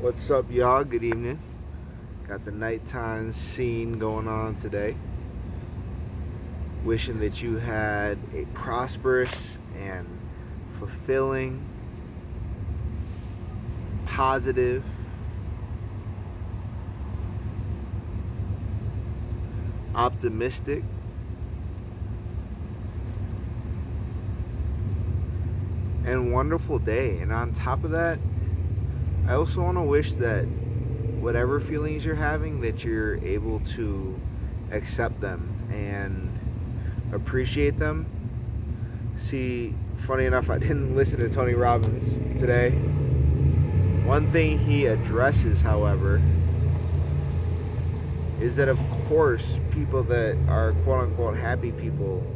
What's up, y'all? Good evening. Got the nighttime scene going on today. Wishing that you had a prosperous and fulfilling, positive, optimistic, and wonderful day. And on top of that, I also want to wish that whatever feelings you're having, that you're able to accept them and appreciate them. See, funny enough, I didn't listen to Tony Robbins today. One thing he addresses, however, is that of course people that are quote unquote happy people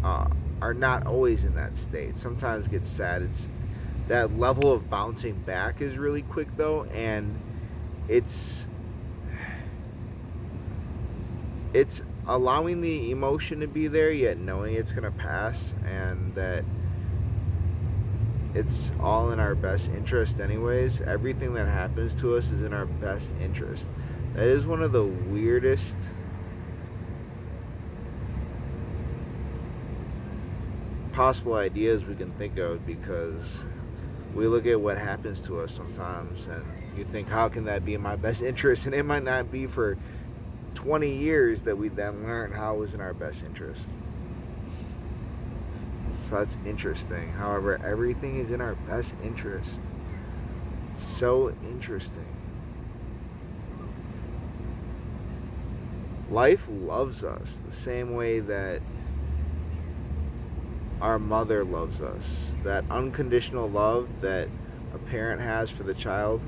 are not always in that state. Sometimes it gets sad. It's that level of bouncing back is really quick though, and it's allowing the emotion to be there yet knowing it's going to pass, and that it's all in our best interest anyways. Everything that happens to us is in our best interest. That is one of the weirdest possible ideas we can think of, because we look at what happens to us sometimes and you think, how can that be in my best interest? And it might not be for 20 years that we then learn how it was in our best interest. So that's interesting. However, everything is in our best interest. It's so interesting. Life loves us the same way that our mother loves us. That unconditional love that a parent has for the child,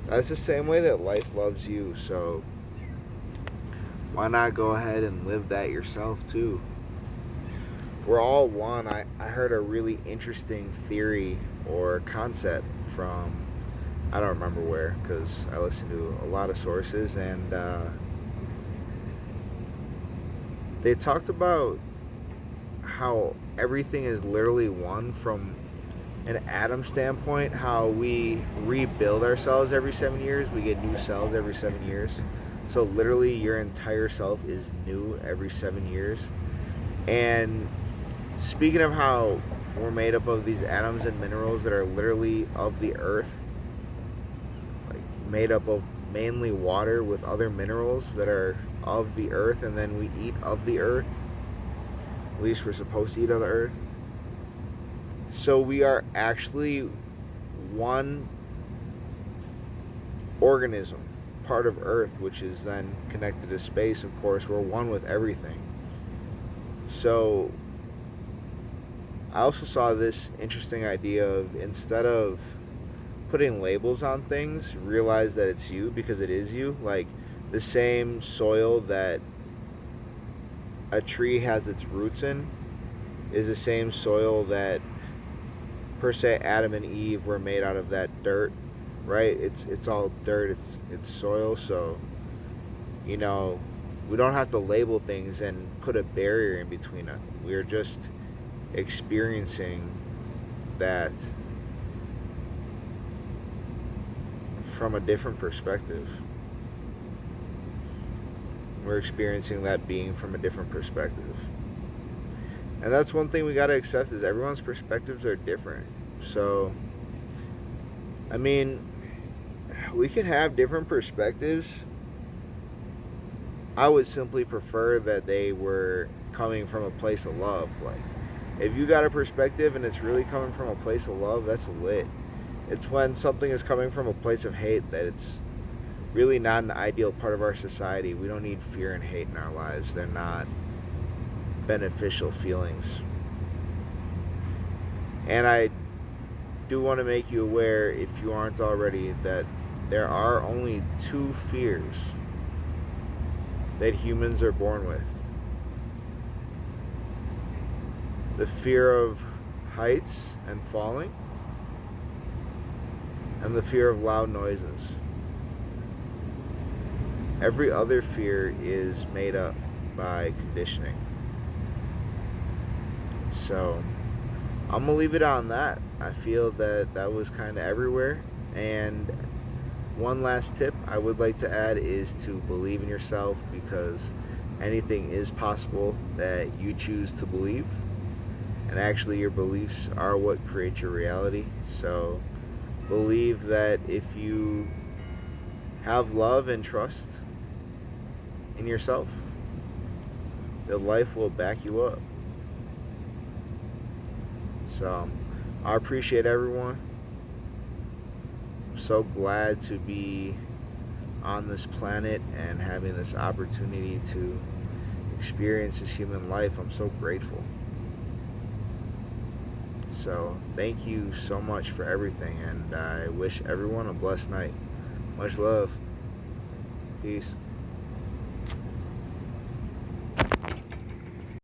that's the same way that life loves you. So why not go ahead and live that yourself too? We're all one. I heard a really interesting theory or concept from, I don't remember where, because I listen to a lot of sources, and they talked about how everything is literally one from an atom standpoint, how we rebuild ourselves every 7 years. We get new cells every 7 years. So literally your entire self is new every 7 years. And speaking of how we're made up of these atoms and minerals that are literally of the earth, like made up of mainly water with other minerals that are of the earth, and then we eat of the earth. At least we're supposed to eat of the earth. So we are actually one organism, part of earth, which is then connected to space. Of course, we're one with everything. So I also saw this interesting idea of, instead of putting labels on things, realize that it's you, because it is you. Like the same soil that a tree has its roots in is the same soil that, per se, Adam and Eve were made out of. That dirt, right? It's all dirt. It's soil. So we don't have to label things and put a barrier in between us. We're just experiencing that from a different perspective. We're experiencing that being from a different perspective. And that's one thing we got to accept, is everyone's perspectives are different. So, I mean, we can have different perspectives. I would simply prefer that they were coming from a place of love. Like, if you got a perspective and it's really coming from a place of love, that's lit. It's when something is coming from a place of hate that it's really not an ideal part of our society. We don't need fear and hate in our lives. They're not beneficial feelings. And I do want to make you aware, if you aren't already, that there are only two fears that humans are born with: the fear of heights and falling, and the fear of loud noises. Every other fear is made up by conditioning. So I'm gonna leave it on that. I feel that that was kind of everywhere. And one last tip I would like to add is to believe in yourself, because anything is possible that you choose to believe. And actually, your beliefs are what create your reality. So believe that if you have love and trust in yourself, that life will back you up. So I appreciate everyone. I'm so glad to be on this planet and having this opportunity to experience this human life. I'm so grateful. So thank you so much for everything, and I wish everyone a blessed night. Much love. Peace.